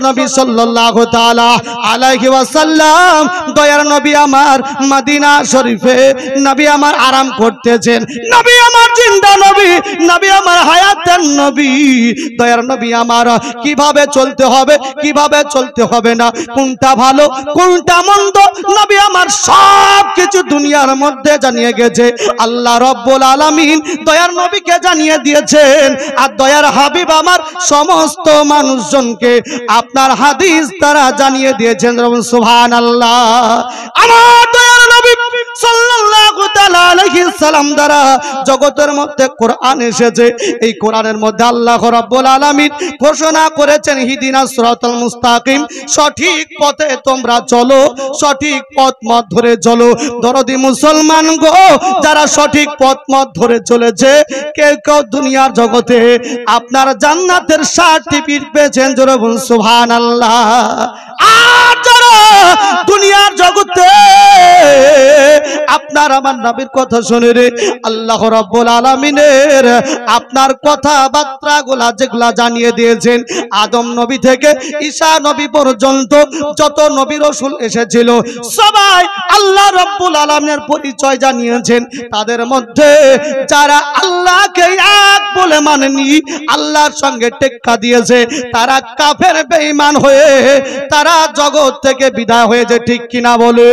নবী সাল্লাল্লাহু তাআলা আলাইহি ওয়াসাল্লাম দয়ার নবী আমার মদিনা শরীফে নবী আমার আরাম করতেছেন। নবী আমার জিন্দা নবী, নবী আমার হায়াতের নবী, দয়ার নবী আমার কিভাবে চলতে হবে কিভাবে চলতে হবে না, কোনটা ভালো কোনটা মন্দ, নবী আমার সব কিছু দুনিয়ার মধ্যে জানিয়ে গেছে। আল্লাহ রাব্বুল আলামিন দয়ার নবীকে জানিয়ে দিয়েছেন, আর দয়ার হাবিব আমার সমস্ত মানুষজনকে আপনার হাদিস তারা জানিয়ে দিয়েছেন। সুবহানাল্লাহ। আমার দয়ার নবী সাল্লাল্লাহু তাআলা আলাইহি সাল্লাম দ্বারা জগতের মধ্যে কোরআন এসেছে। এই কোরআনের মধ্যে আল্লাহ রাব্বুল আলামিন ঘোষণা করেছেন হিদিনাস সিরাতাল মুস্তাকিম, সঠিক পথে তোমরা চলো, সঠিক পথ মত ধরে চলো। দরদি মুসলমান গো, যারা সঠিক পথ মত ধরে চলেছে কেউ কেউ দুনিয়ার জগতে আপনার জান্নাতের সার্টিফিকেট পেয়েছেন। জোরে বলুন সুবহানাল্লাহ। আর যারা দুনিয়ার জগতে আপনার আমার নবীর কথা শুনে রে, আল্লাহ রাব্বুল আলামিনের আপনার কথাবার্তাগুলা যেগুলা জানিয়ে দিয়েছেন, আদম নবী থেকে ঈসা নবী পর্যন্ত যত নবী রাসূল এসেছিল সবাই আল্লাহ রাব্বুল আলামিনের পরিচয় জানিয়েছেন। তাদের মধ্যে যারা আল্লাহকে এক বলে মানেনি, আল্লাহর সঙ্গে টেক্কা দিয়েছে, তারা কাফের বেঈমান হয়ে তারা জগৎ থেকে বিদায় হয়েছে। ঠিক কিনা বলে?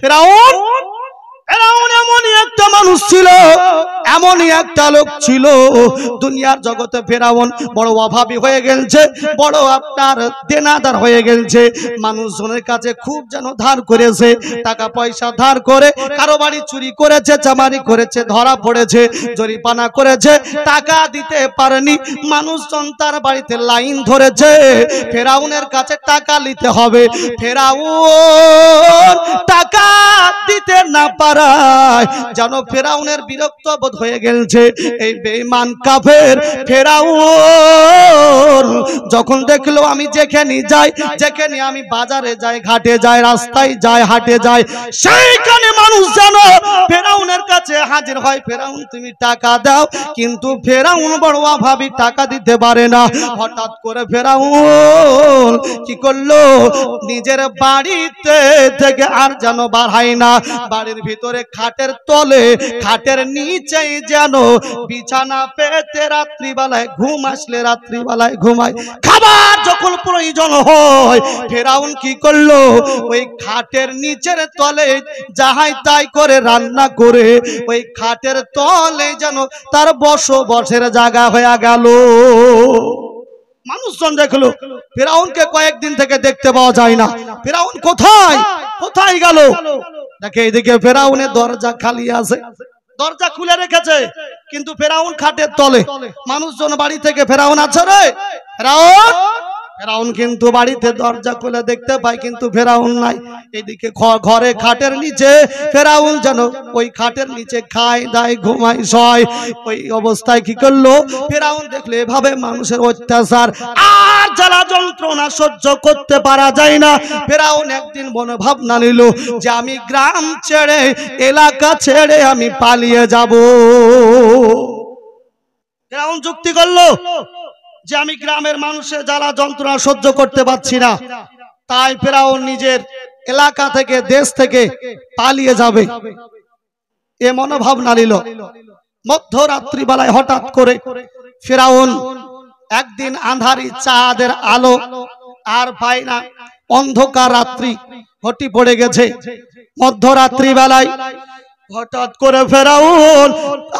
ফিরআউন এমনই একটা মানুষ ছিল, এমনই একটা লোক ছিল দুনিয়ার জগতে। ফিরআউন বড় অভাবী হয়ে গেছে, বড় আপনার দেনাদার হয়ে গেছে। মানুষজনের কাছে খুব যেন ধার করেছে, টাকা পয়সা ধার করে কারো বাড়ি চুরি করেছে, চামারি করেছে, ধরা পড়েছে, জরিমানা করেছে, টাকা দিতে পারেনি। মানুষজন তার বাড়িতে লাইন ধরেছে, ফিরআউনের কাছে টাকা নিতে হবে। ফিরআউন টাকা দিতে না পারায় যেন ফিরআউনের বিরক্ত বোধ হয়ে গেছে। এই বেঈমান কাফের ফিরআউন যখন দেখলো আমি যেখানে যাই, যেখানে আমি বাজারে যাই, ঘাটে যাই, রাস্তায় যাই, হাটে যাই, সেইখানে মানুষ যেন ফিরআউনের কাছে হাজির হয়, ফিরআউন তুমি টাকা দাও। কিন্তু ফিরআউন বড় অভাবী, টাকা দিতে পারে না। হঠাৎ করে ফিরআউন কি করলো, নিজের বাড়িতে থেকে আর যেন বার হয় না, বাড়ির ভিতরে খাটের তলে, খাটের নিচে যেন বিছানা পেতে রাত্রিবেলায় ঘুম আসলে রাত্রিবেলায় ঘুমায়। খাবার যখন প্রয়োজন হয় ফিরআউন কি করলো, ওই খাটের নিচের তলে যাহাই তাই করে রান্না করে ওই খাটের তলে যেন তার বসবাসের জায়গা হয়ে গেল। মানুষজন দেখলো ফিরআউনকে কয়েকদিন থেকে দেখতে পাওয়া যায় না। ফিরআউন কোথায় কোথায় গেল? দেখে এদিকে ফিরআউনের দরজা খালি আছে, দরজা খুলে রেখেছে, কিন্তু ফিরআউন খাটের তলে। মানুষজন বাড়ি থেকে ফিরআউন আছে রে ফিরআউন, ফিরআউন কিন্তু বাড়িতে দরজা খুলে দেখতে পায়, কিন্তু ফিরআউন নাই। এদিকে ঘরে খাটের নিচে ফিরআউন যেন ওই খাটের নিচে খায় দায় ঘুমায় শয়। ওই অবস্থায় কি করলো, ফিরআউন দেখলো এভাবে মানুষের অত্যাচার আর জ্বালা যন্ত্রণা সহ্য করতে পারা যায় না। ফিরআউন একদিন মনে ভাবনা নিল যে আমি গ্রাম ছেড়ে, এলাকা ছেড়ে আমি পালিয়ে যাব। ফিরআউন যুক্তি করলো যে আমি গ্রামের মানুষের জ্বালা যন্ত্রণা সহ্য করতে পারছি না, তাই ফিরআউন নিজের এলাকা থেকে, দেশ থেকে পালিয়ে যাবে, এ মনোভাবনা নিল। মধ্যরাত্রি বেলায় হঠাৎ করে ফিরআউন একদিন আঁধারি চাঁদের আলো আর পায় না, অন্ধকার রাত্রি ঘটি পড়ে গেছে। মধ্যরাত্রি বেলায় হঠাৎ করে ফিরআউন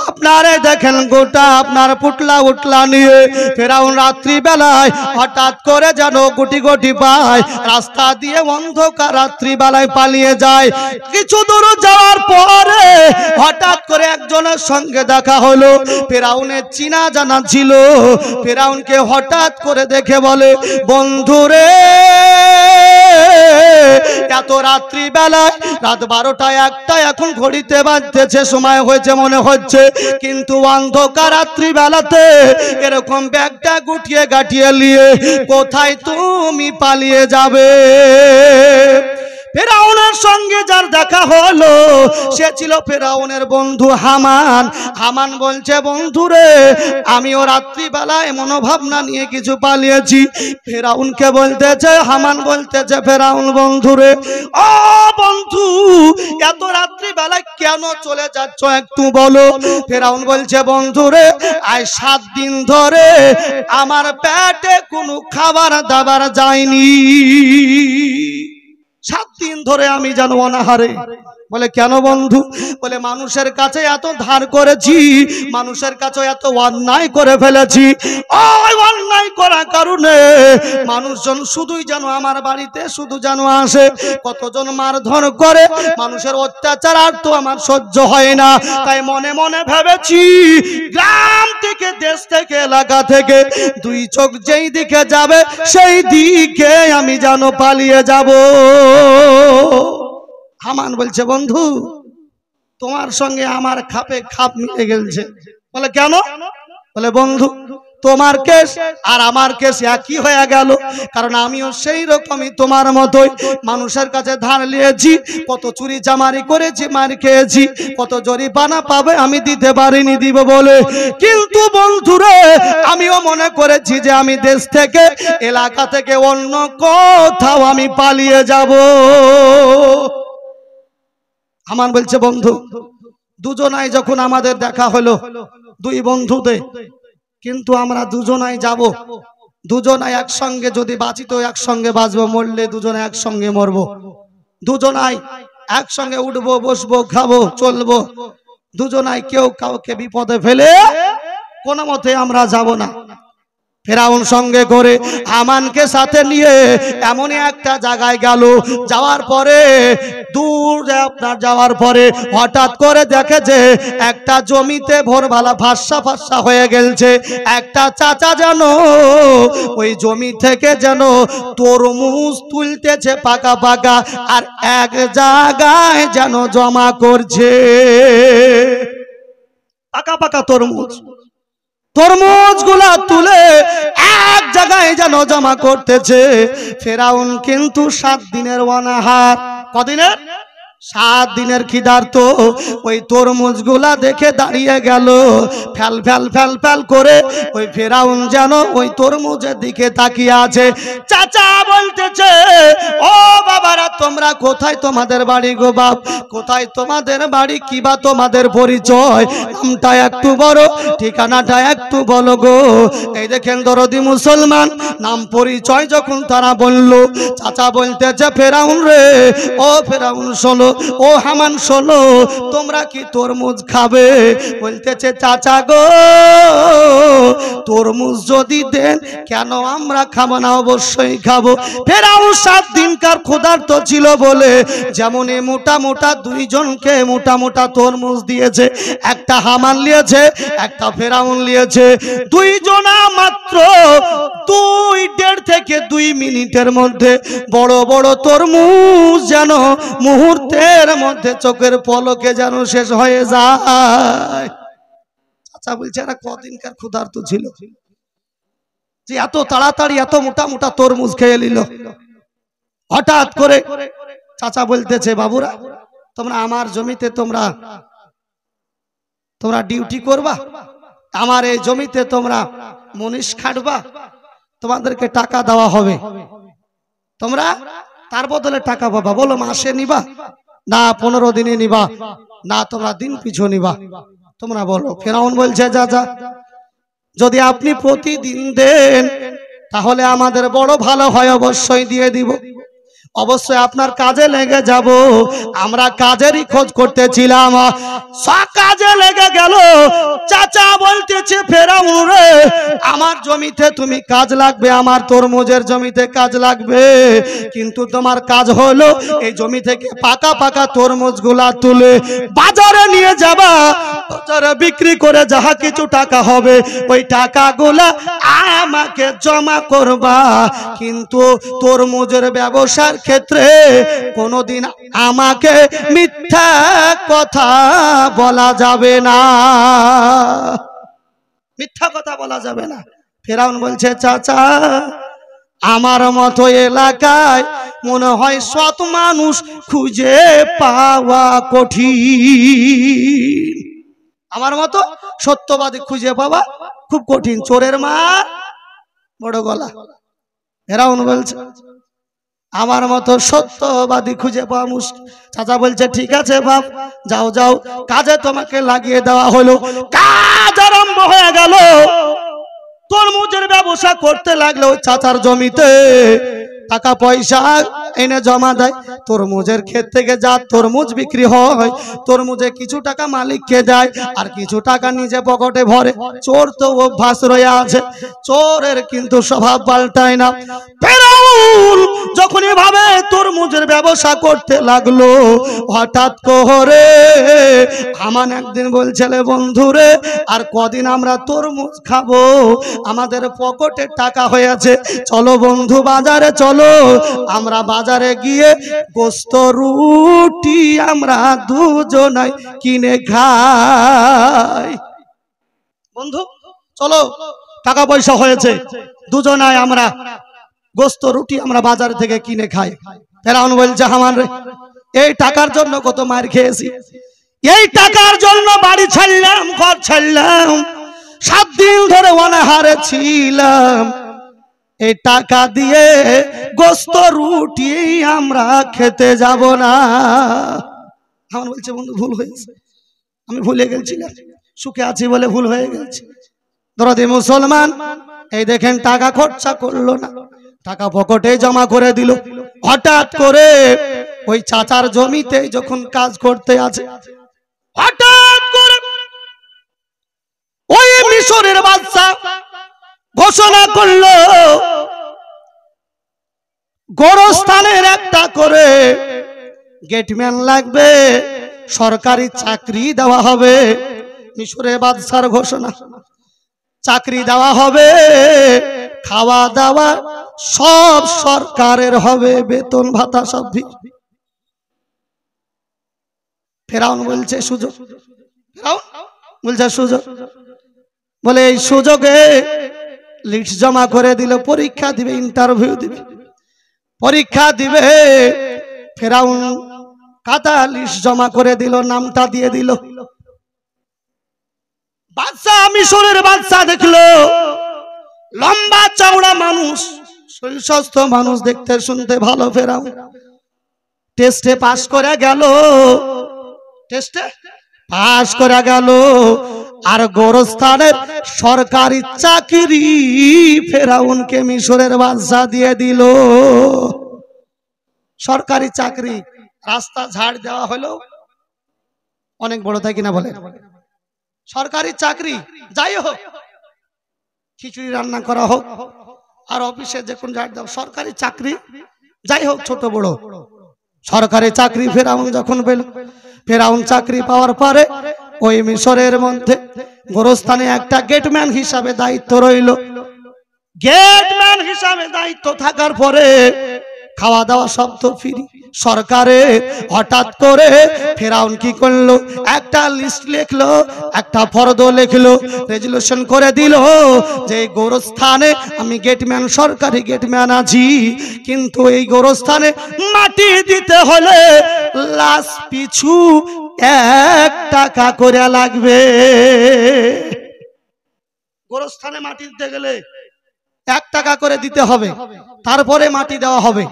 আপনারে দেখেন গোটা আপনার পুটলা উটলা নিয়ে ফিরআউন রাত্রি বেলায় হঠাৎ করে যেন গুটি গুটি পায় রাস্তা দিয়ে অন্ধকার রাত্রি বেলায় পালিয়ে যায়। কিছু দূর যাওয়ার পরে হঠাৎ করে একজনের সঙ্গে দেখা হলো। ফিরআউনের চিনা জানা ছিল। ফিরআউনকে হঠাৎ করে দেখে বলে, বন্ধুরে এত রাত্রি বেলায়, রাত 12টা 1টা এখন ঘড়িতে বাজতেছে, সময় হয়েছে মনে হচ্ছে, কিন্তু অন্ধকার রাত্রি বেলাতে এরকম ব্যাগটা গুটিয়ে গাটিয়ে নিয়ে কোথায় তুমি পালিয়ে যাবে? ফেরাউনের সঙ্গে যার দেখা হলো সে ছিল ফেরাউনের বন্ধু হামান। হামান বলছে, বন্ধুরে আমিও রাত্রিবেলায় মনোভাবনা নিয়ে কিছু পালিয়েছি। ফেরাউনকে বলতেছে, হামান বলতেছে, ফেরাউন বন্ধুরে, ও বন্ধু এত রাত্রিবেলায় কেন চলে যাচ্ছ একটু বলো। ফেরাউন বলছে, বন্ধুরে আজ 7 দিন ধরে আমার পেটে কোনো খাবার দাবার যায়নি। 7 দিন ধরে আমি যেন অনাহারে। বলে কেন বন্ধু? বলে মানুষের কাছে এত ধার করেছি, মানুষের কাছে এত অন্যায় করে ফেলেছি। ওই অন্যায় করার কারণে মানুষজন শুধুই যেন আমার বাড়িতে শুধু যেন আসে, কতজন মারধর করে, মানুষের অত্যাচার আর তো আমার সহ্য হয় না। তাই মনে মনে ভেবেছি গ্রাম থেকে, দেশ থেকে, এলাকা থেকে 2 চোখ যেই দিকে যাবে সেই দিকে আমি যেন পালিয়ে যাব। হামান বলছে, বন্ধু তোমার সঙ্গে আমার খাপে খাপ মিলে গেছে। বলে কেন? বলে বন্ধু তোমার কেস আর আমার কেস একই হয়ে গেল, কারণ আমিও সেই রকমই তোমার মতোই মানুষের কাছে ধার নিয়েছি, কত চুরি চামারি করেছি, মার খেয়েছি, কত জরিমানা পাবে আমি দিতে পারিনি, দিব বলে। কিন্তু বন্ধুরে আমিও মনে করেছি যে আমি দেশ থেকে, এলাকা থেকে অন্য কোথাও আমি পালিয়ে যাব। হামান বলছে, বন্ধু দুজনাই যখন আমাদের দেখা হলো, 2 বন্ধুতে, কিন্তু আমরা দুজনাই যাব, দুজনাই একসঙ্গে যদি বাঁচি তো একসঙ্গে বাঁচবো, মরলে দুজনে একসঙ্গে মরবো, দুজনাই একসঙ্গে উঠবো, বসবো, খাবো, চলবো, দুজনাই কেউ কাউকে বিপদে ফেলে কোনো মতে আমরা যাব না। ফেরাউন সঙ্গে করে হামানকে সাথে নিয়ে এমনই একটা জায়গায় গেল। যাওয়ার পরে দূর যাওয়ার পরে হঠাৎ করে দেখে যে একটা জমিতে ভোরবেলা ফাঁসা ফাঁসা হয়ে গেছে। একটা চাচা যেন ওই জমি থেকে যেন তরমুজ তুলতেছে পাকা পাকা, আর এক জায়গায় যেন জমা করছে পাকা পাকা তরমুজ। তরমুজগুলা তুলে এক জায়গায় যেন জমা করতেছে। ফেরাউন কিন্তু 7 দিনের অনাহার। কদিনের? 7 দিনের খিদার্ত। ওই তরমুজগুলা দেখে দাঁড়িয়ে গেল, ফেল ফেল ফেল ফেল করে। ওই ফেরাউন যেন ওই তরমুজের দিকে তাকিয়ে আছে। চাচা বলতেছে, ও বাবারা তোমরা কোথায়, তোমাদের বাড়ি গো বাপ, কোথায় তোমাদের বাড়ি, কিবা তোমাদের পরিচয়, নামটা একটু বড়, ঠিকানাটা একটু বলো গো। এই দেখেন দরদি মুসলমান, নাম পরিচয় যখন তারা বলল, চাচা বলতেছে, ফেরাউন রে, ও ফেরাউন শোনো, ও হামান শোনো, তোমরা কি তরমুজ খাবে? বলতেছে, চাচা গো তরমুজ যদি দেন কেন আমরা খাবো না, অবশ্যই খাবো। ফেরাউন 7 দিনকার ক্ষুধার্ত ছিল বলে যেমন মোটা মোটা 2 জনকে মোটা মোটা তরমুজ দিয়েছে, একটা হামান নিয়েছে, একটা ফেরাউন নিয়েছে। 2 জনা মাত্র 1.5 থেকে 2 মিনিটের মধ্যে বড় বড় তরমুজ যেন মুহূর্তের মধ্যে চোখের পলকে যেন শেষ হয়ে যায়। চাচা বলছে, এরা কদিনকার ক্ষুধার্ত ছিল যে এত তাড়াতাড়ি এত মোটা মোটা তরমুজ খেয়ে নিল। হঠাৎ করে চাচা বলতেছে, বাবুরা তোমরা আমার জমিতে তোমরা ডিউটি করবা, আমার এই জমিতে তোমরা মনীষ খাটবা, তোমাদেরকে টাকা দেওয়া হবে, তোমরা তার বদলে টাকা পাবা। বলো মাসে নিবা না 15 দিনে নিবা না তোমরা দিন পিছু নিবা, তোমরা বলো। ফেরাউন বলছে, চাচা যদি আপনি প্রতিদিন দেন তাহলে আমাদের বড় ভালো হয়, অবশ্যই দিয়ে দিব, অবশ্যই আপনার কাজে লেগে যাব। আমরা কাজেরই খোঁজ করতেছিলাম, সব কাজে লেগে গেল। চাচা বলতেছে, ফেরাউন রে, আমার জমিতে তুমি কাজ লাগবে, আমার তরমুজের জমিতে কাজ লাগবে, কিন্তু তোমার কাজ হলো এই জমি থেকে পাকা পাকা তরমুজগুলা তুলে বাজারে নিয়ে যাবা, বাজারে বিক্রি করে যাহা কিছু টাকা হবে ওই টাকাগুলা আমাকে জমা করবা, কিন্তু তরমুজের ব্যবসার ক্ষেত্রে কোনোদিন আমাকে মিথ্যা কথা বলা যাবে না, মিথ্যা কথা বলা যাবে না। ফেরাউন বলছে, চাচা আমার মতো এলাকায় মনে হয় সৎ মানুষ খুঁজে পাওয়া কঠিন। আমার মতো সত্যবাদী খুঁজে পাওয়া খুব কঠিন। চোরের মা বড় গলা, এরাউন বলছে আমার মতো সত্যবাদী খুঁজে পাওয়া মুশকিল। চাচা বলছে ঠিক আছে বাপ, যাও যাও, কাজে তোমাকে লাগিয়ে দেওয়া হলো। কাজ আরম্ভ হয়ে গেল। তরমুজের ব্যবসা করতে লাগলো। চাচার জমিতে টাকা পয়সা এনে জমা দেয়। তরমুজের ক্ষেত থেকে যা তরমুজ বিক্রি হয়, তরমুজে কিছু টাকা মালিককে দেয় আর কিছু টাকা নিজে পকেটে ভরে। চোর তো অভ্যাস রয়ে আছে, চোরের কিন্তু স্বভাব পাল্টায় না। ফেরাউন যখন এভাবে তরমুজের ব্যবসা করতে লাগলো, হঠাৎ করে হামান একদিন বলছিলে বন্ধুরে আর কদিন আমরা তরমুজ খাবো, আমাদের পকেটে টাকা হয়েছে, চলো বন্ধু বাজারে চলো, আমরা বাজারে গিয়ে গোস্ত রুটি আমরা দুজনাই কিনে খাই। বন্ধু চলো, টাকা পয়সা হয়েছে, দুজনাই আমরা গোস্ত রুটি আমরা বাজার থেকে কিনে খাই। ফেরাউন বলছে হামান রে, এই টাকার জন্য কত মার খেয়েছি, এই টাকার জন্য বাড়ি ছাড়লাম, ঘর ছাড়লাম, 7 দিন ধরে অনাহারে ছিলাম, এই টাকা দিয়ে গোস্ত রুটি আমরা খেতে যাব না। আমার বলছে বন্ধু ভুল হয়েছে, আমি ভুলে গেছিলাম, সুখে আছি বলে ভুল হয়ে গেছে। দরদি মুসলমান, এই দেখেন টাকা খরচা করলো না, টাকা পকেটে জমা করে দিল। হঠাৎ করে ওই চাচার জমিতে যখন কাজ করতে আছে, হঠাৎ করে ওই মিশরের বাদশা ঘোষণা করলো গোরস্থানের একটা করে গেটম্যান লাগবে, সরকারি চাকরি দেওয়া হবে। মিশরের বাদশার ঘোষণা, চাকরি দেওয়া হবে, খাওয়া দাওয়া সব সরকারের হবে, বেতন ভাতা সব। ফেরাউন বলছে সুযোগ, ফেরাউন বলছে সুযোগ, বলে এই সুযোগে লিস্ট জমা করে দিল, পরীক্ষা দিবে, ইন্টারভিউ দিবে, পরীক্ষা দিবে। ফেরাউন খাতা লিস্ট জমা করে দিল, নামটা দিয়ে দিল। বাদশা, মিশরের বাদশা দেখলো লম্বা চওড়া মানুষ, সুস্থ মানুষ, দেখতে শুনতে ভালো। ফেরাউন টেস্টে পাস করে গেল, টেস্টে পাস করে গেল, আর গোরস্থানের সরকারি চাকরি ফেরাউনকে মিশরের বাদশা দিয়ে দিল। সরকারি চাকরি, রাস্তা ঝাড় দেওয়া হলো, অনেক বড় তাই কিনা বলে, সরকারি চাকরি, যাই হোক, খিচুড়ি রান্না করা হোক আর অফিসে যে কোন ঝাড় দেওয়া, সরকারি চাকরি, যাই হোক ছোট বড় সরকারি চাকরি ফেরাউন যখন পেল, ফেরাউন চাকরি পাওয়ার পরে ওই মিশরের মধ্যে গোরস্থানে একটা গেটম্যান হিসাবে দায়িত্ব রইল। গেটম্যান হিসাবে দায়িত্ব থাকার পরে খাওয়া দাওয়া সব তো ফ্রি সরকারে। হঠাৎ করে ফেরাউন কি করলো, একটা লিস্ট লিখলো, একটা ফরদ লিখলো, রেজুলেশন করে দিল যে এই গোরস্থানে আমি গেটম্যান, সরকারি গেটম্যান আছি, কিন্তু এই গোরস্থানে মাটি দিতে হলে লাশ পিছু 1 টাকা করে লাগবে। গোরস্থানে মাটি দিতে গেলে 1 টাকা করে দিতে হবে, তারপরে মাটি দেওয়া হবে।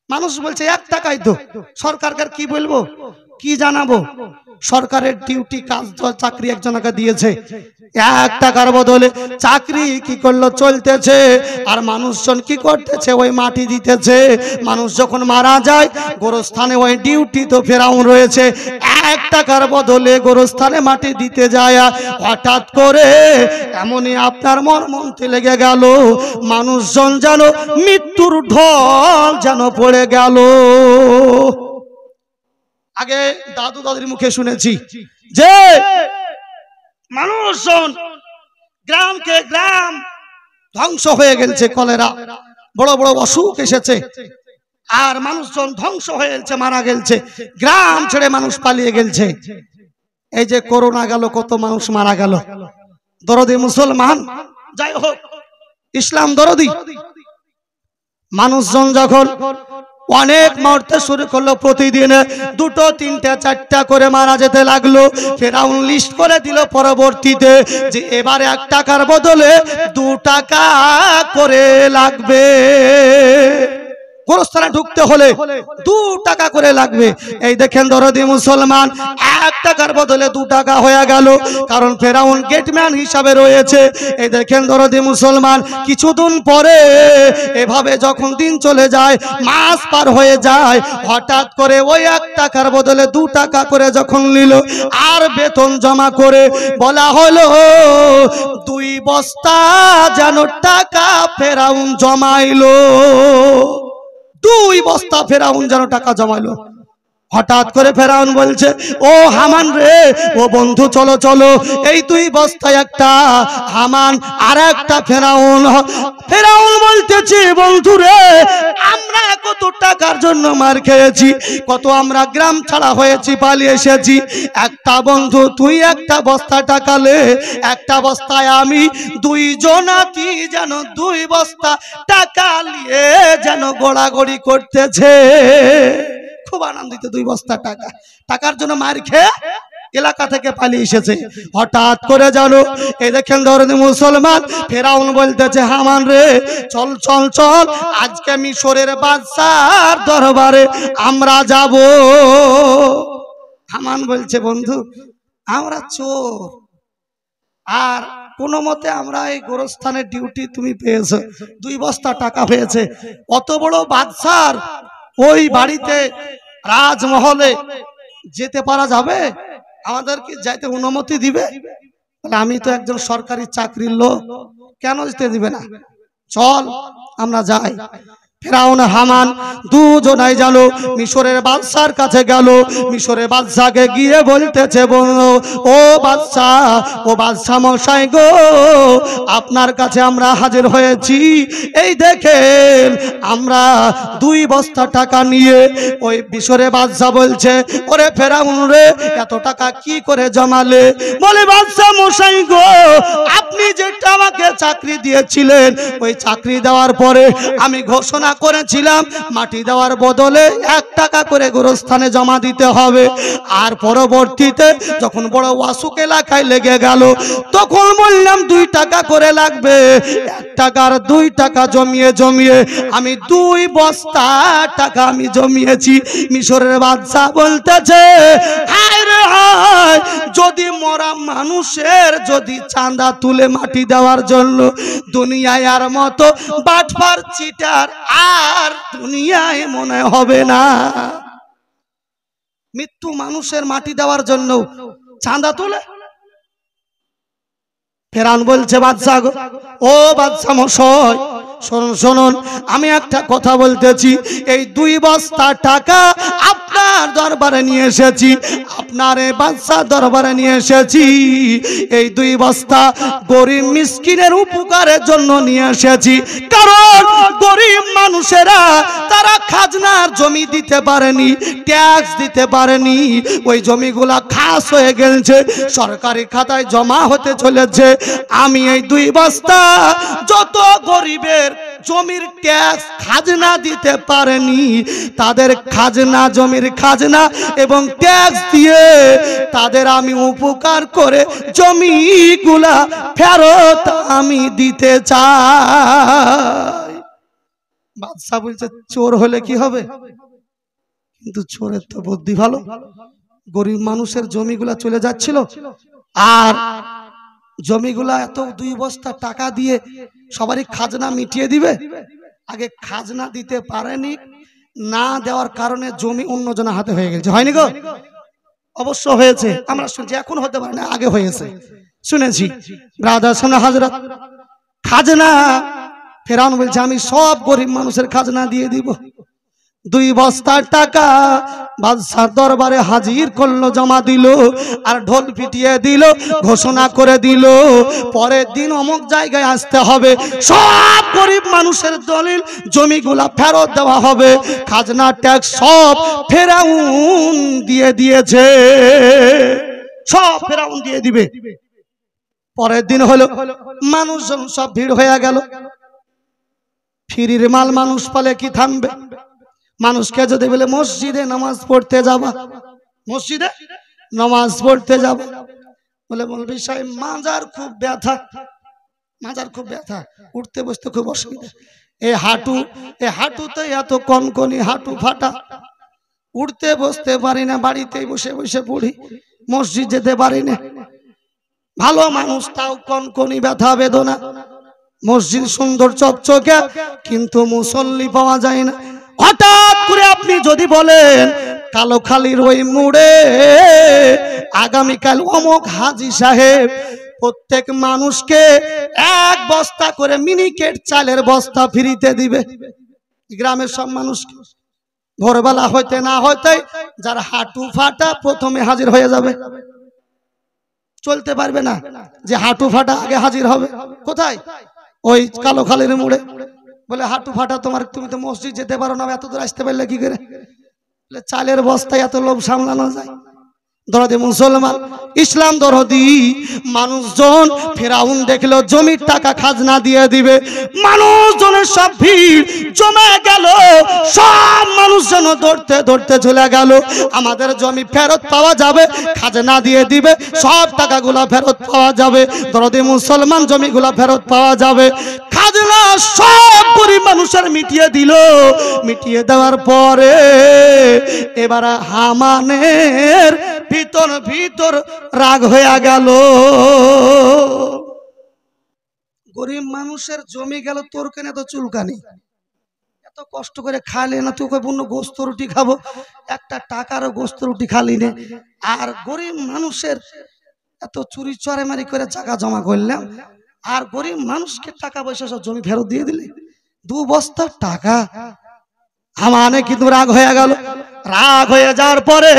মানুষ বলছে 1 টাকাই তো, সরকারকে কি বলবো, কি জানাবো, সরকারের ডিউটি, কাজ, চাকরি একজনকে দিয়েছে, 1 টাকার বদলে চাকরি কি করলো চলতেছে, আর মানুষজন কি করতেছে, ওই মাটি দিতেছে। মানুষ যখন মারা যায় গোরস্থানে ওই ডিউটি তো ফেরাউন রয়েছে, 1 টাকার বদলে গোরস্থানে মাটি দিতে যায়। হঠাৎ করে এমনই আপনার মর্মন্তে লেগে গেল, মানুষজন যেন মৃত্যুর ঢল যেন পড়ে গেল। আগে দাদু দাদির মুখে শুনেছি যে মানুষজন গ্রামকে গ্রাম ধ্বংস হয়ে গেছে, কলেরা, বড় বড় অসুখ এসেছে, আর মানুষজন ধ্বংস হয়ে গেছে, মারা গেছে, গ্রাম ছেড়ে মানুষ পালিয়ে গেছে। এই যে করোনা গেল, কত মানুষ মারা গেল। দরদি মুসলমান, যাই হোক, ইসলাম দরদি মানুষজন যখন অনেক মরতে শুরু করলো, প্রতিদিন 2, 3, 4 করে মারা যেতে লাগলো। ফেরাউন লিস্ট করে দিল পরবর্তীতে যে এবারে 1 টাকার বদলে 2 টাকা করে লাগবে, গোরস্থানে ঢুকতে হলে 2 টাকা করে লাগবে। এই দেখেন দরদি মুসলমান, 1 টাকার বদলে 2 টাকা হয়ে গেল, কারণ ফেরাউন গেটম্যান হিসাবে রয়েছে। এই দেখেন দরদি মুসলমান, কিছুদিন পরে এভাবে যখন দিন চলে যায়, মাস পার হয়ে যায়, হঠাৎ করে ওই 1 টাকার বদলে 2 টাকা করে যখন নিল আর বেতন জমা করে বলা হলো 2 বস্তা যেন টাকা ফেরাউন জমাইলো, 2 বস্তা ফেরাউন যেন টাকা জমাইলো। হঠাৎ করে ফেরাউন বলছে, ও হামান রে, ও বন্ধু চলো চলো, এই 2 বস্তায় একটা হামান আর একটা ফেরাউন। ফেরাউন বলতেছে, বন্ধু রে, আমরা কত টাকার জন্য মার খেয়েছি, কত আমরা গ্রাম ছাড়া হয়েছি, পালিয়ে এসেছি, একটা বন্ধু তুই একটা বস্তা টাকা লে, একটা বস্তায় আমি, 2 জনাতি যেন 2 বস্তা টাকা নিয়ে যেন গোড়াগড়ি করতেছে। খুব আনন্দিত, 2 বস্তা টাকা, টাকার জন্য মার খেয়ে এলাকা থেকে পালিয়ে এসেছে। হঠাৎ করে জানো, এই দেখেন দরদি মুসলমান, ফেরাউন বলতেছে, হামান রে, চল চল চল, আজকে মিশরের বাদশার দরবারে আমরা যাব। হামান বলছে, বন্ধু আমরা চোর, আর কোনো মতে আমরা এই গোরস্থানের ডিউটি তুমি পেয়েছো, 2 বস্তা টাকা পেয়েছে, অত বড় বাদশার ওই বাড়িতে রাজমহলে যেতে পারা যাবে? আমাদেরকে যাইতে অনুমতি দিবে? আমি তো একজন সরকারি চাকরির লোক, কেন যেতে দিবে না? চল আমরা যাই। ফেরাউন হামান দুজনাই জানো মিশরের বাদশার কাছে গেল। মিশরের বাদশাকে গিয়ে বলতেছে, বলো ও বাদশাহ, ও বাদশাহ মশাই গো, আপনার কাছে আমরা হাজির হয়েছি। এই দেখেন আমরা 2 বস্তা টাকা নিয়ে। ওই মিশরের বাদশাহ বলছে, ওরে ফেরাউন রে, এত টাকা কি করে জমালে? বলে, বাদশাহ মশাই গো, আপনি যেটা আমাকে চাকরি দিয়েছিলেন, ওই চাকরি দেওয়ার পরে আমি ঘোষণা করেছিলাম মাটি দেওয়ার বদলে 1 টাকা করে গোরস্থানে জমা দিতে হবে। আর পরবর্তীতে যখন বড় অসুখ এলাকায় লেগে গেল, তখন বললাম 2 টাকা করে লাগবে। 1 টাকার 2 টাকা জমিয়ে জমিয়ে আমি 2 বস্তা টাকা আমি জমিয়েছি। মিশরের বাদশা বলতেছে, হায় রে হায়, যদি মরা মানুষের যদি চাঁদা তুলে মাটি দেওয়ার জন্য দুনিয়ায় আর মতো বাটপার চিটার আর দুনিয়ায় মনে হবে না। মৃত্যু মানুষের মাটি দেওয়ার জন্য চাঁদা তোলে। ফেরাউন বলছে, বাদশাহ গো, ও বাদশাহ মশাই, শুনুন শুনুন, আমি একটা কথা বলতেছি। এই 2 বস্তা টাকা আপনার দরবারে নিয়ে এসেছি, আপনার এই বাদশাহ দরবারে নিয়ে এসেছি। এই 2 বস্তা গরিব মিসকিনের উপকারের জন্য নিয়ে এসেছি। কারণ গরিব মানুষেরা তারা খাজনার জমি দিতে পারেনি, ট্যাক্স দিতে পারেনি, ওই জমিগুলা খাস হয়ে গেছে, সরকারি খাতায় জমা হতে চলেছে। আমি এই 2 বস্তা যত গরিবের জমির ট্যাক্স খাজনা দিতে পারেনি, তাদের খাজনা, জমির খাজনা এবং ট্যাক্স দিয়ে তাদের আমি উপকার করে জমিগুলা ফেরত আমি দিতে চাই। বাদশা বলছে, চোর হলে কি হবে? কিন্তু চোরের তো বুদ্ধি ভালো। গরিব মানুষের জমিগুলা চলে যাচ্ছিল, আর জমিগুলা এত 2 বস্তা টাকা দিয়ে সবারই খাজনা মিটিয়ে দিবে। আগে খাজনা দিতে পারেনি, না দেওয়ার কারণে জমি অন্যজনের হাতে হয়ে গেছে। হয়নি গো? অবশ্য হয়েছে, আমরা শুনছি, এখন হতে পারে না, আগে হয়েছে, শুনেছি। ব্রাদার সামনে হাজরত, খাজনা ফেরাউন বলছে, আমি সব গরিব মানুষের খাজনা দিয়ে দিব। 2 বস্তা টাকা বাদশার দরবারে হাজির করলো, জমা দিল, আর ঢোল পিটিয়ে দিল, ঘোষণা করে দিল, পরের দিন অমুক জায়গায় আসতে হবে, সব গরিব মানুষের দলিল জমিগুলা ফেরত দেওয়া হবে, খাজনা ট্যাক্স সব ফেরাউন দিয়ে দিয়েছে, সব ফেরাউন দিয়ে দিবে। পরের দিন হলো, মানুষজন সব ভিড় হয়ে গেল। ফিরির মাল মানুষ পালে কি থামবে? মানুষকে যদি বলে মসজিদে নামাজ পড়তে যাবা, মসজিদে নামাজ পড়তে যাবা, বলে মৌলভী সাহেব মাজার খুব ব্যথা, মাজার খুব ব্যথা, উঠতে বসতে খুব অসুবিধা, এই হাঁটুতে এত কনকনি, হাঁটু ফাটা, উঠতে বসতে পারি না, বাড়িতেই বসে বসে পড়ি, মসজিদ যেতে পারি না। ভালো মানুষ তাও কনকনি ব্যথা বেদনা, মসজিদ সুন্দর চকচকে, কিন্তু মুসল্লি পাওয়া যায় না। হঠাৎ করে আপনি যদি বলেন কালোখালীর ওই মোড়ে আগামীকাল অমুক হাজী সাহেব প্রত্যেক মানুষকে 1 বস্তা করে মিনিকেট চালের বস্তা ফ্রিতে দিবে, গ্রামের সব মানুষকে ভোরবেলা হইতে না হইতে যার হাঁটু ফাটা প্রথমে হাজির হয়ে যাবে, চলতে পারবে না, যে হাঁটু ফাটা আগে হাজির হবে। কোথায়? ওই কালোখালীর মোড়ে। বলে হাঁটু ফাটা তোমার, তুমি তো মসজিদ যেতে পারো না, এত দূর আসতে পারলে কি করে? চালের বস্তায় এত লোভ সামলানো যায়? দরদি মুসলমান, ইসলাম দরদি মানুষজন ফেরাউন দেখলো জমির টাকা খাজনা দিয়ে দিবে, মানুষজনের সব ভিড় জমে গেল, সব মানুষজন দৌড়তে দৌড়তে চলে গেল, আমাদের জমি ফেরত পাওয়া যাবে, খাজনা দিয়ে দিবে, সব টাকাগুলো ফেরত পাওয়া যাবে। দরদি মুসলমান, জমিগুলো ফেরত পাওয়া যাবে, খাজনা সব গরিব মানুষের মিটিয়ে দিল। মিটিয়ে দেওয়ার পরে এবার হামানের ভিতর ভিতর রাগ হয়ে গেল, গরিব মানুষের জমি গেল, তোর কেন তো চুলকানি, এত কষ্ট করে খালে না, তোকে বন্য গোস্ত রুটি খাবো, একটা টাকারও গোস্ত রুটি খালি নে, আর গরিব মানুষের এত চুরি চরেমারি করে টাকা জমা করলাম, আর গরিব মানুষকে টাকা পয়সা সব জমি ফেরত দিয়ে দিলে, 2 বস্তা টাকা। আমানে কিন্তু রাগ হয়ে গেল। রাগ হয়ে যাওয়ার পরে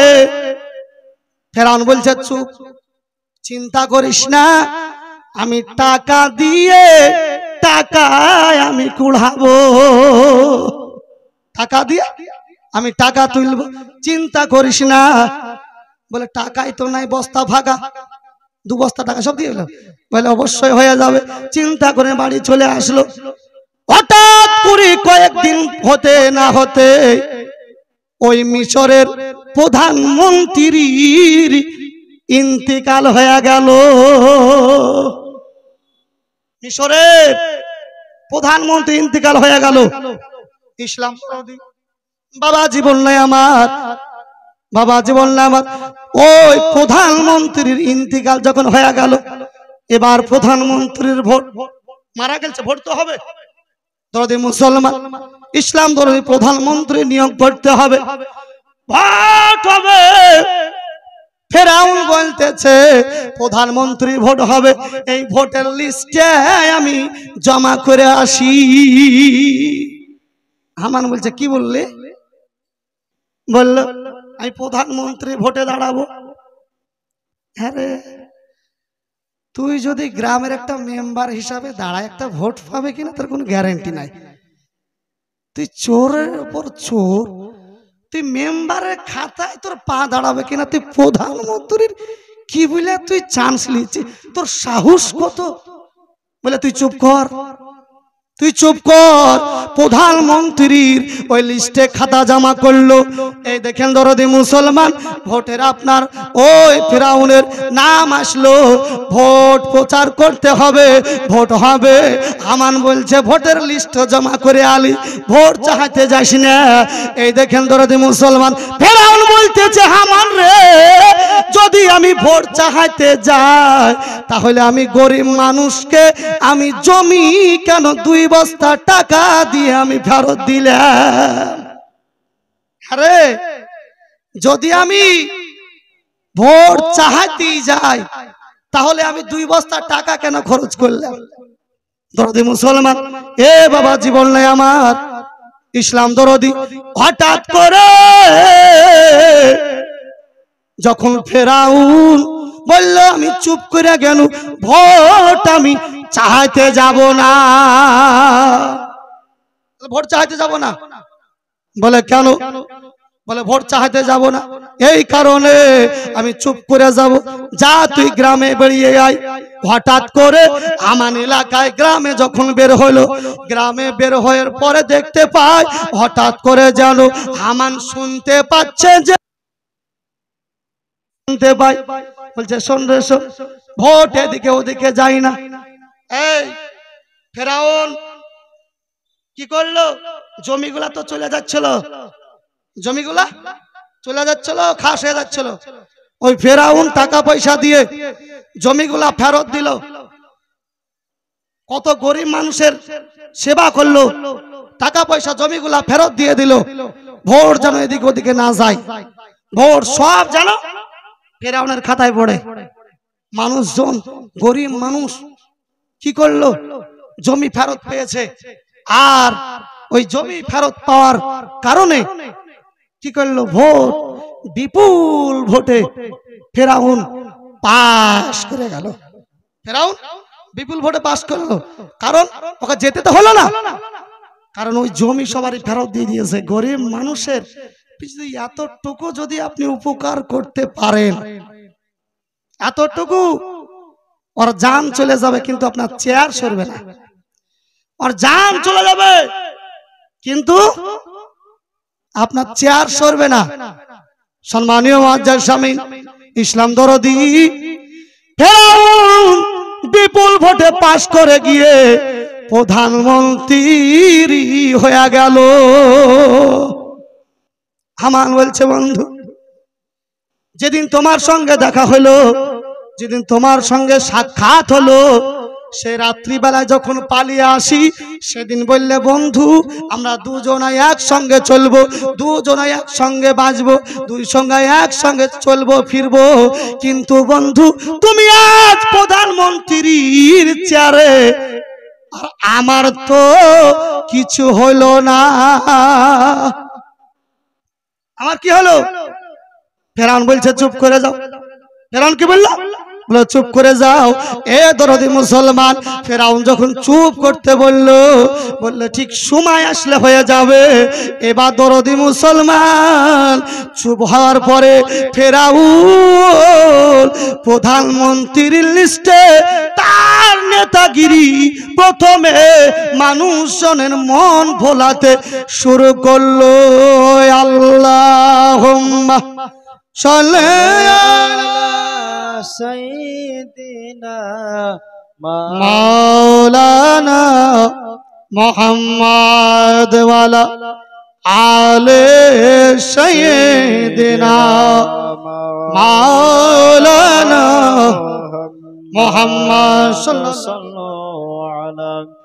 ফেরাউন বলছে চুপ, চিন্তা করিস না, আমি টাকা দিয়ে টাকায় আমি কুড়াবো, টাকা দিয়ে আমি টাকা তুলবো, চিন্তা করিস না। বলে টাকাই তো নাই, বস্তা ফাঁকা, 2 বস্তা টাকা সব দিয়ে এলো। বলে অবশ্যই হয়ে যাবে। চিন্তা করে বাড়ি চলে আসলো। হঠাৎ করে কয়েকদিন হতে না হতে ওই মিশরের প্রধানমন্ত্রীর ইন্তিকাল হয়ে গেল। মিশরের প্রধানমন্ত্রী ইন্তিকাল হয়ে গেল। ইসলাম বাবা জীবন নাই আমার, বাবা জীবন নাই আমার। ওই প্রধানমন্ত্রীর ইন্তিকাল যখন হয়ে গেল, এবার প্রধানমন্ত্রীর ভোট, মারা গেছে, ভোট তো হবে। দরদি মুসলমান, ইসলাম ধর্মী প্রধানমন্ত্রী নিয়োগ করতে হবে, ভোট হবে। ফেরাউন বলতেছে প্রধানমন্ত্রী ভোট হবে, এই ভোটের লিস্টে আমি জমা করে আসি। হামান বলছে কি বললে? বলল আমি প্রধানমন্ত্রী ভোটে দাঁড়াবো। হ্যাঁ রে, তুই যদি গ্রামের একটা মেম্বার হিসাবে দাঁড়ায় একটা ভোট পাবে কিনা তার কোনো গ্যারান্টি নাই। তুই চোরের উপর চোর, তুই মেম্বারের খাতায় তোর পা দাঁড়াবে কিনা, তুই প্রধানমন্ত্রীর কি বলে তুই চান্স নিচ্ছিস, তোর সাহস কত? বলে তুই চুপ কর, তুই চুপ কর। প্রধানমন্ত্রীর ওই লিস্টে খাতা জমা করলো। এই দেখেন দরদি মুসলমান, ভোটের আপনার ওই ফেরাউনের নাম আসলো, ভোট প্রচার করতে হবে, ভোট হবে। হামান বলছে ভোটের লিস্ট জমা করে আলি, ভোট চাহাতে যাস না। এই দেখেন দরদি মুসলমান, ফেরাউন বলতেছে হামান রে, যদি আমি ভোট চাহাতে যাই তাহলে আমি গরিব মানুষকে আমি জমি কেন 2 বস্তা টাকা দিয়ে আমি ফেরত দিলাম? আরে যদি আমি ভোট চাহাতে যাই তাহলে আমি 2 বস্তা টাকা কেন খরচ করলাম? দরদি মুসলমান, এ বাবা জীবন নাই আমার, ইসলাম দরদি। হঠাৎ করে যখন ফেরাউন বলল আমি চুপ করে গেল, ভোট আমি চাইতে যাব না, ভোট চাইতে যাব না। বলে কেন? বলে ভোট চাইতে যাব না, এই কারণে আমি চুপ করে যাব। যা তুই গ্রামে বেরিয়ে আয়। হঠাৎ করে আমার এলাকায় গ্রামে যখন বের হলো, গ্রামে বের হওয়ার পরে দেখতে পায় হঠাৎ করে যেন হামান শুনতে পাচ্ছে, যে শুনতে পাই, বলছে শোন রে শোন, ভোট এদিকে ওদিকে যাই না। এই ফেরাউন কি করলো? জমিগুলা তো চলে যাচ্ছিল, জমিগুলা চলে যাচ্ছিল, খাস হয়ে যাচ্ছিল। ওই ফেরাউন টাকা পয়সা দিয়ে জমিগুলা ফেরত দিল। কত গরিব মানুষের সেবা করলো, টাকা পয়সা জমিগুলা ফেরত দিয়ে দিল। ভোট যেন এদিকে ওদিকে না যায়, ভোট সব যেন ফেরাউনের খাতায় পড়ে। মানুষজন, গরিব মানুষ কি করলো? জমি ফেরত পেয়েছে। আর ওই জমি ফেরত পাওয়ার কারণে কি করলো? ভোট বিপুল ভোটে ফেরাউন পাস করে গেল। ফেরাউন বিপুল ভোটে পাস করলো, কারণ ওকে যেতে তো হলো না, কারণ ওই জমি সবারই ফেরত দিয়ে দিয়েছে। গরিব মানুষের এতটুকু যদি আপনি উপকার করতে পারেন, এতটুকু, ওর জান চলে যাবে কিন্তু আপনার চেয়ার সরবে না। ওর জান চলে যাবে কিন্তু আপনার চেয়ার সরবে না। সম্মানীয় মুআজ্জাজ শামীম, ইসলাম দরদি ফেরাউন বিপুল ভোটে পাস করে গিয়ে প্রধানমন্ত্রী হয়ে গেল। হামান বলছে বন্ধু, যেদিন তোমার সঙ্গে দেখা হলো, যেদিন তোমার সঙ্গে সাক্ষাৎ হলো, সে রাত্রিবেলায় যখন পালিয়ে আসি, সেদিন বললে বন্ধু আমরা দুজনাই একসঙ্গে চলবো, দুজনাই একসঙ্গে বাঁচবো, দুই সঙ্গে একসঙ্গে চলবো ফিরবো। কিন্তু বন্ধু তুমি আজ প্রধানমন্ত্রীর চেয়ারে, আর আমার তো কিছু হলো না। আমার কি হলো? ফেরাউন বলছে চুপ করে যাও। ফেরাউন কি বললো? বলো চুপ করে যাও। এ দরদি মুসলমান, ফেরাউন যখন চুপ করতে বললো, বললো ঠিক সময় আসলে হয়ে যাবে। এবার দরদি মুসলমান চুপ হওয়ার পরে ফেরাউন প্রধানমন্ত্রীর লিস্টে তার নেতাগিরি প্রথমে মানুষজনের মন ভোলাতে শুরু করলো। আল্লাহুম্মা সাল্লি আলা সাইয়্যিদিনা মাওলানা মুহাম্মদ ওয়ালা আলে সাইয়্যিদিনা মাওলানা মুহাম্মদ সাল্লাল্লাহু আলাইহি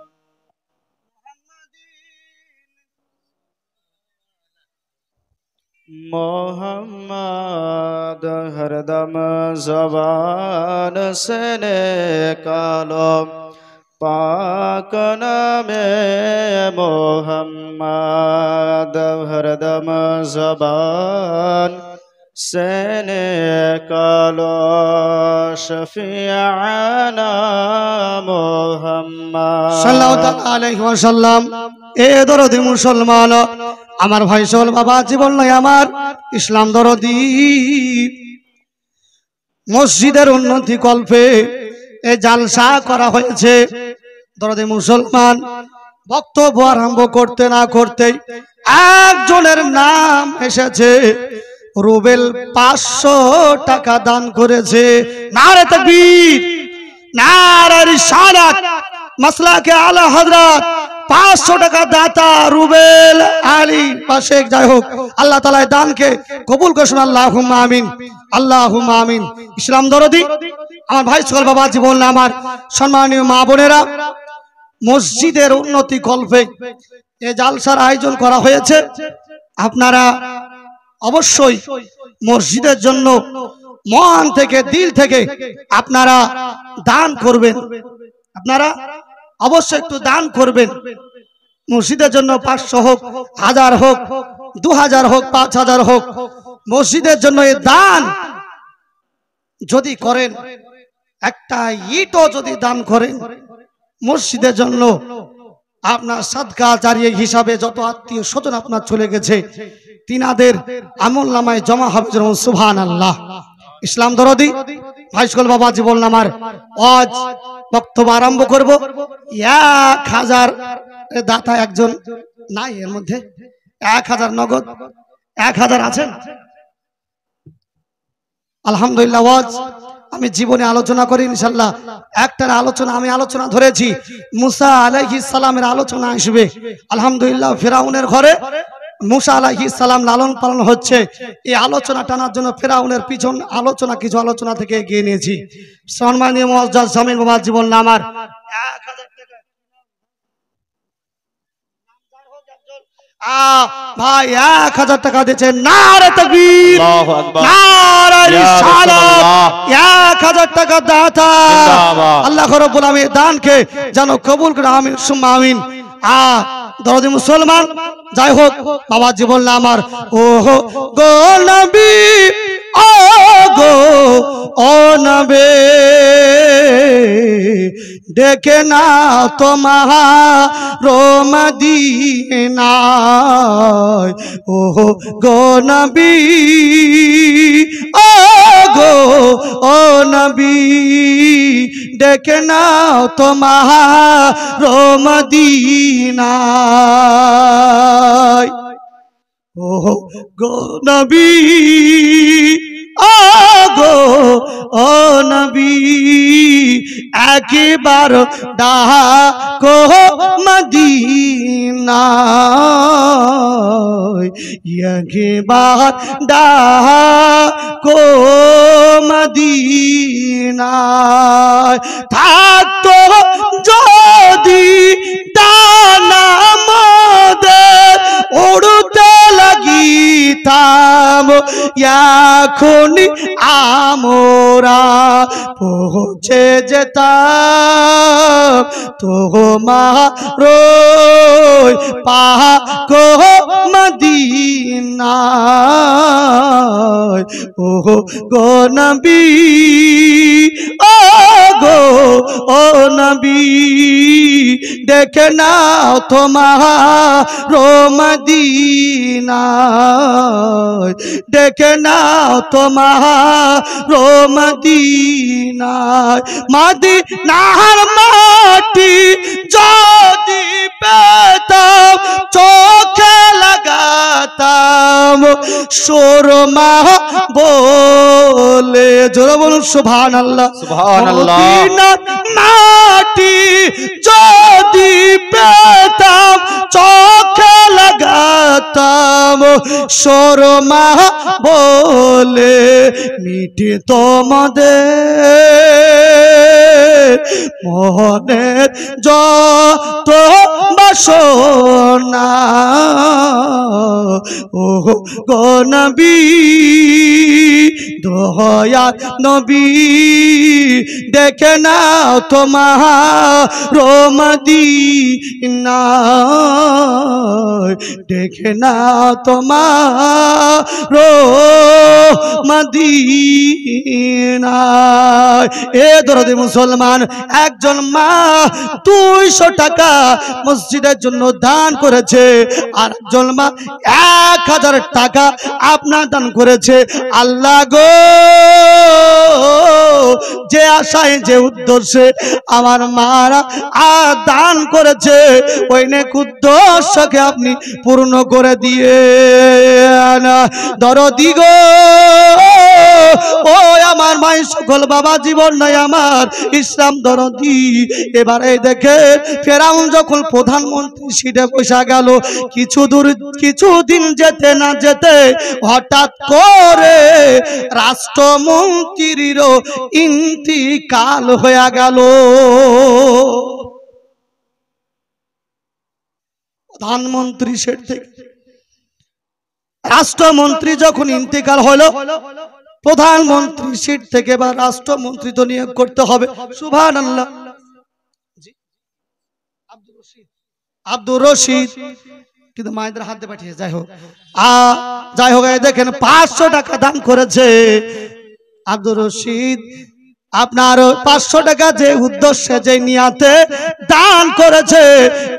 मोहम्मद हरदम ज़बान से निकालो, पाक नामे मोहम्मद हरदम ज़बान से निकालो, शफीअना मोहम्मद সাল্লাল্লাহু আলাইহি ওয়াসাল্লাম। এ দরদি মুসলমান, আমার ভাই সকল বাবা জীবন নয় আমার ইসলাম দরদি, মসজিদের উন্নতি কল্পে এই জালসা করা হয়েছে। দরদি মুসলমান, বক্তব্য আরম্ভ করতে না করতেই একজনের নাম এসেছে। রুবেল 500 টাকা দান করেছে। নারে তাকবীর, নারে রিসালাত, মাসলাকে আলা হযরত 500 টাকা দাতা রুবেল আলী পাশে যাই হোক, আল্লাহ তাআলা দানকে কবুল করুন। আল্লাহুম্মা আমিন, আল্লাহুম্মা আমিন। ইসলাম দরদি আমার ভাই সকল বাবা জীবন আমার সম্মানীয় মা বোনেরা, মসজিদের উন্নতি কল্পে এই জালসার আয়োজন করা হয়েছে। আপনারা অবশ্যই মসজিদের জন্য মন থেকে দিল থেকে আপনারা দান করবেন। আপনারা অবশ্যই একটু দান করবেন মসজিদের জন্য। 500 হোক, 1000 হোক, 2000 হোক, 5000 হোক, মসজিদের জন্য এই দান যদি করেন, একটা ইটও যদি দান করেন মসজিদের জন্য, আপনার সাদকা জারিয়া হিসাবে যত আত্মীয় স্বজন আপনার চলে গেছে তিনাদের আমল নামায় জমা হবে যেমন সুবহানাল্লাহ। ইসলাম দরদি ভাই সকল বাবা জীবন আমার আজ বক্তব্য আরম্ভ করব। 1000 দাতা একজন নাই এর মধ্যে, 1000 নগদ 1000 আছেন? আলহামদুলিল্লাহ। আজ আমি জীবনে আলোচনা করি ইনশাআল্লাহ একটার আলোচনা আমি আলোচনা ধরেছি, মুসা আলাইহিস সালামের আলোচনা আসবে। আলহামদুলিল্লাহ ফেরাউনের ঘরে মুসা আলাইহিস সালাম লালন পালন হচ্ছে। এই আলোচনা টানার জন্য ফেরাউনের পিছন আলোচনা কিছু আলোচনা থেকে এগিয়ে নিয়েছি। সম্মানীয় মুআজ্জাজ জামিল বাবা জীবন আমার 1000 টাকা ভাই 1000 টাকা দিয়েছেন। নারে তাকবীর, আল্লাহু আকবার, নারে রিসালাত। 1000 টাকা দাতা আল্লাহ রাব্বুল আলামিন দানকে যেন কবুল করে, আমিন সুম্মা আমিন। দরদি মুসলমান যাই হোক বাবা জীবন আমার ও গো নবী, ও গো ও নবী, দেখে না তোমার মদিনায়, ও গো নবী, ও গো ও নবী, দেখে না তোমার মদিনায়, ও গো নবী, ও গো ও নবী, একবার ডাকো মদিনায়, একবার ডাকো মদিনায়, থাকতো যদি ডানা মোদের উড়তে লাগিতাম, এখনই আমরা পৌঁছে যেতাম তোমার পাক মদিনায়, ও গো নবী, ও গো ও নবী, দেখে নাও তোমার মদিনায়, দেখে নাও তোমার মদিনায়, মদিনার মাটি যদি পেতাম চোখে লাগাতাম সুরমা বলে, জোরে বলুন সুবহানাল্লাহ, সুবহানাল্লাহ। মদিনার মাটি যদি পেতাম চোখে লাগাতাম সুরমা বলে, মিটি তোমাদের মনের যত বাসনা, ও গো নবী, দয়ার নবী, দেখে নাও তোমার মদিনায়, দেখে নাও তোমার মদিনায়। এ দরদি মুসলমান, একজন মা 200 টাকা মসজিদের জন্য দান করেছে, আর একজন মা 1000 টাকা আপনার দান করেছে। আল্লাহ গো, যে আশায় যে উদ্দেশ্যে আমার মারা দান করেছে ওই নেক উদ্দেশ্যকে আপনি পূর্ণ করে দিয়ে দরদি গো, ও আমার মাই সকল বাবা জীবন নাই আমার ইসলাম দরদি। এবারে দেখে ফেরাউন যখন প্রধানমন্ত্রী সিটে বসা গেল, কিছুদিন যেতে না যেতে হঠাৎ করে রাষ্ট্রমন্ত্রীরও ইন্তিকাল হয়ে গেল। প্রধানমন্ত্রী সেট থেকে রাষ্ট্রমন্ত্রী যখন ইন্তিকাল হলো, প্রধানমন্ত্রী সিট থেকে বা রাষ্ট্রমন্ত্রী তো নিয়োগ করতে হবে। সুবহানাল্লাহ। আব্দুর রশিদ কিন্তু মায়েদের হাতে পাঠিয়ে, যাই হোক যাই হোক, দেখেন 500 টাকা দান করেছে আব্দুর রশিদ। আপনার 500 টাকা যে উদ্দেশ্যে যে নিয়াতে দান করেছে,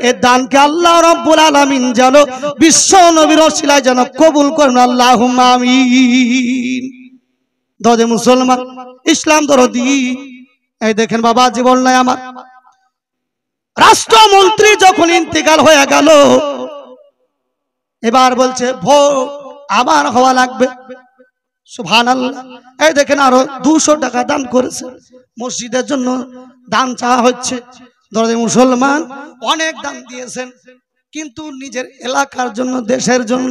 এই দানকে আল্লাহ রাব্বুল আলামিন যেন বিশ্ব নবীর ওসিলায় যেন কবুল করেন, আল্লাহুম্মা আমিন। দরে মুসলমান ইসলাম দরদি, এই দেখেন বাবা জীবন নাই আমার, রাষ্ট্রমন্ত্রী যখন ইন্তেকাল হয়ে গেল, এবার বলছে ভোট আবার হওয়া লাগবে। সুবহানাল্লাহ। এই দেখেন আরো 200 টাকা দান করেছে, মসজিদের জন্য দান চাওয়া হচ্ছে। দরদি মুসলমান অনেক দান দিয়েছেন, কিন্তু নিজের এলাকার জন্য, দেশের জন্য,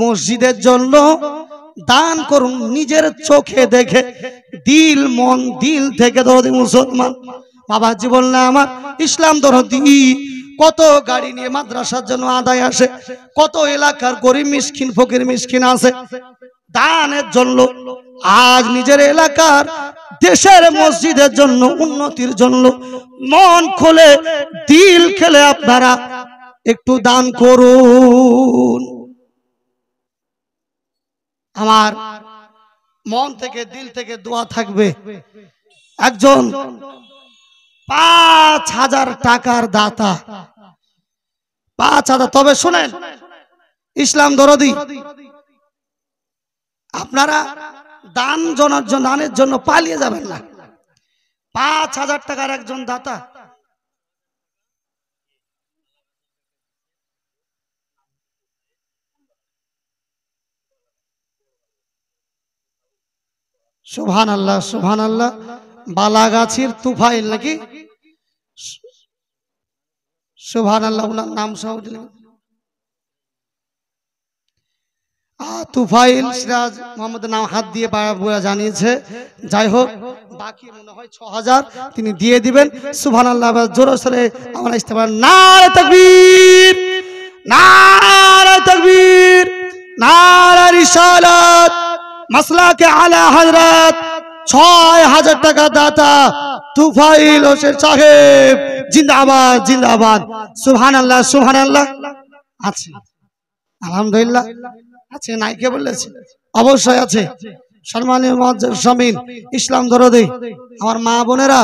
মসজিদের জন্য দান করুন, নিজের চোখে দেখে, দিল মন দিল থেকে। দরদি মুসলমান বাবা জীবন না আমার, ইসলাম দরদি, কত গাড়ি নিয়ে মাদ্রাসার জন্য আদায় আসে, কত এলাকার গরিব মিসকিন ফকির মিসকিন আছে দানের জন্য। আজ নিজের এলাকার দেশের মসজিদের জন্য, উন্নতির জন্য মন খুলে দিল খেলে আপনারা একটু দান করুন। আমার মন থেকে দিল থেকে দোয়া থাকবে, একজন 5000 টাকার দাতা, 5000। তবে শুনেন ইসলাম দরদি, আপনারা দানের জন্য পালিয়ে যাবেন না। 5000 টাকার একজন দাতা, সুবহানাল্লাহ সুবহানাল্লাহ। বালাগাছির তুফাইল নাকি, সুবহানাল্লাহ, ওনার নাম সহ দিলেন তুফাইল সিরাজ মোহাম্মদের নাম হাত দিয়ে জানিয়েছে। যাই হোক, বাকি মনে হয় 6000 তিনি দিয়ে দিবেন। সুবহানাল্লাহ। জোরে সোরে আমরা ইস্তেগফার, নারে তাকবীর, নারে তাকবীর, নারে রিসালাত, মাসলাকে আলা হযরত। 6000 টাকা দাতা তুফাইল হোসেন সাহেব, জিন্দাবাদ জিন্দাবাদ। সুবহানাল্লাহ সুবহানাল্লাহ। আছে আলহামদুলিল্লাহ, আছে নাই কে বলেছে? অবশ্যই আছে। সম্মানীয় মুআজ্জিজ শামিল ইসলাম দরদি, আমার মা বোনেরা,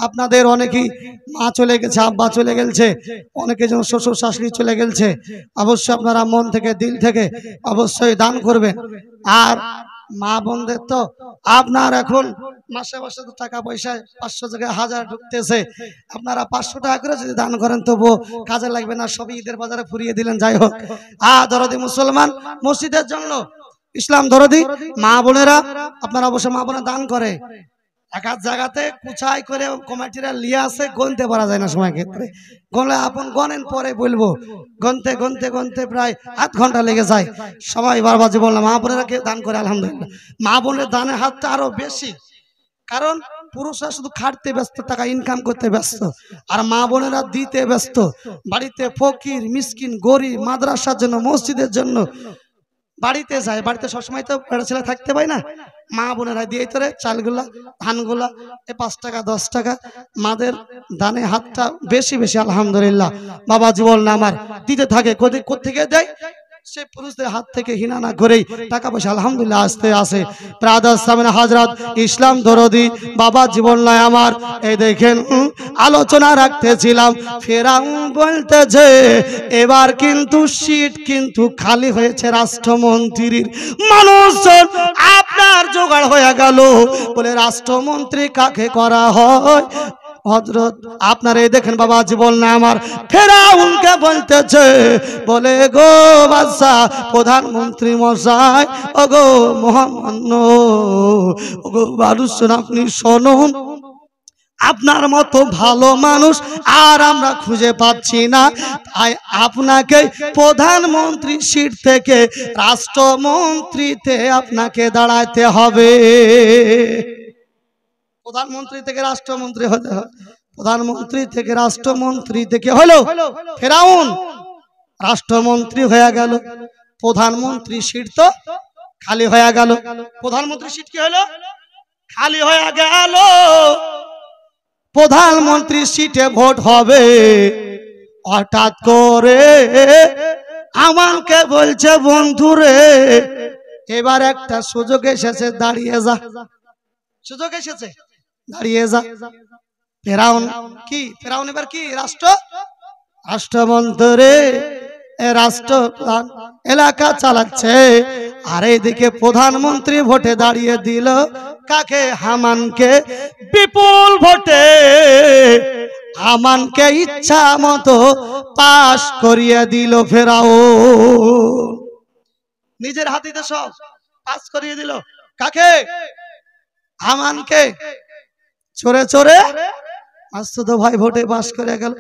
আপনাদের অনেকেই মা চলে গেছে, আব্বা চলে গেছে, অনেকে যেন শ্বশুর শাশুড়ি চলে গেছে। অবশ্যই আপনারা মন থেকে দিল থেকে অবশ্যই দান করবেন। আর মা বোনদের তো আপনার এখন মাসে মাসে তো টাকা পয়সায় 500 জায়গায় 1000 ঢুকতেছে, আপনারা 500 টাকা করে যদি দান করেন তবু কাজে লাগবে না, সবই ঈদের বাজারে ফুরিয়ে দিলেন। যাই হোক, দরদি মুসলমান, মসজিদের জন্য ইসলাম দরদি মা বোনেরা, আপনারা অবশ্যই মা বোনেরা দান করে। এক এক জায়গাতে কুচাই করে কমিটিরা লিয়ে আসে, গনতে পারা যায় না সময় ক্ষেত্রে। গনলে আপন গনেন, পরে বলবো, গনতে গনতে গনতে প্রায় আধ ঘন্টা লেগে যায়। সবাই বারবার বললাম মা বোনেরা কে দান করে, আলহামদুলিল্লাহ। মা বোনের দানের হাতটা আরো বেশি, কারণ পুরুষরা শুধু খাটতে ব্যস্ত, টাকা ইনকাম করতে ব্যস্ত, আর মা বোনেরা দিতে ব্যস্ত। বাড়িতে ফকির মিসকিন গরিব, মাদ্রাসার জন্য, মসজিদের জন্য বাড়িতে যায়, বাড়িতে সবসময় তো ছেলে থাকতে পায় না, মা বোনেরা দিয়ে তোরে চালগুলা ধানগুলা 5 টাকা 10 টাকা, মাদের দানে হাতটা বেশি বেশি। আলহামদুলিল্লাহ। বাবা জীবন না আমার দিতে থাকে, কোথেকে দেয় সে পুরুষদের হাত থেকে হিনা না করেই টাকা পয়সা আলহামদুলিল্লাহ আসতে আসে। ব্রাদার সামনে হাজরাত ইসলাম দরদি বাবা জীবন নাই আমার, এই দেখেন আলোচনা রাখতেছিলাম, ফেরাউন বলতেছে এবার কিন্তু সিট কিন্তু খালি হয়েছে রাষ্ট্রমন্ত্রীর। মানুষজন আপনার জোগাড় হয়ে গেল, বলে রাষ্ট্রমন্ত্রী কাকে করা হয়? হযরত আপনারা এই দেখেন বাবা জীবন না আমার, ফেরাউনকে বলতেছে, বলে গো বাদশা প্রধানমন্ত্রী মশাই, ও গো মোহাম্মদ, ও গো বাদশা, আপনি শুনুন, আপনার মতো ভালো মানুষ আর আমরা খুঁজে পাচ্ছি না, তাই আপনাকে প্রধানমন্ত্রী সিট থেকে রাষ্ট্রমন্ত্রীতে আপনাকে দাঁড়াতে হবে। প্রধানমন্ত্রী থেকে রাষ্ট্রমন্ত্রী হতে হবে, প্রধানমন্ত্রী থেকে রাষ্ট্রমন্ত্রী থেকে হলো ফেরাউন রাষ্ট্রমন্ত্রী হয়ে গেল, প্রধানমন্ত্রী সিট তো খালি হয়ে গেল। প্রধানমন্ত্রী সিট কি হলো? খালি হয়ে গেল। প্রধানমন্ত্রী সিটে ভোট হবে, হঠাৎ করে আমাকে বলছে বন্ধুরে এবার একটা সুযোগ এসেছে, দাঁড়িয়ে যা। সুযোগ এসেছে, দাঁড়িয়ে যা। ফেরাউন কি, ফেরাউন এবার কি রাষ্ট্রমন্ত্রী, রাষ্ট্র এলাকা চালাচ্ছে। আর এইদিকে প্রধানমন্ত্রী ভোটে দাঁড়িয়ে দিল কাকে? হামানকে। বিপুল ভোটে হামানকে ইচ্ছা মতো পাশ করিয়ে দিল ফেরাউন। নিজের হাতিতে সব পাস করিয়ে দিল কাকে? হামানকে। চোরে চোরে মাসুদ ভাই ভোটে পাস করে গেল।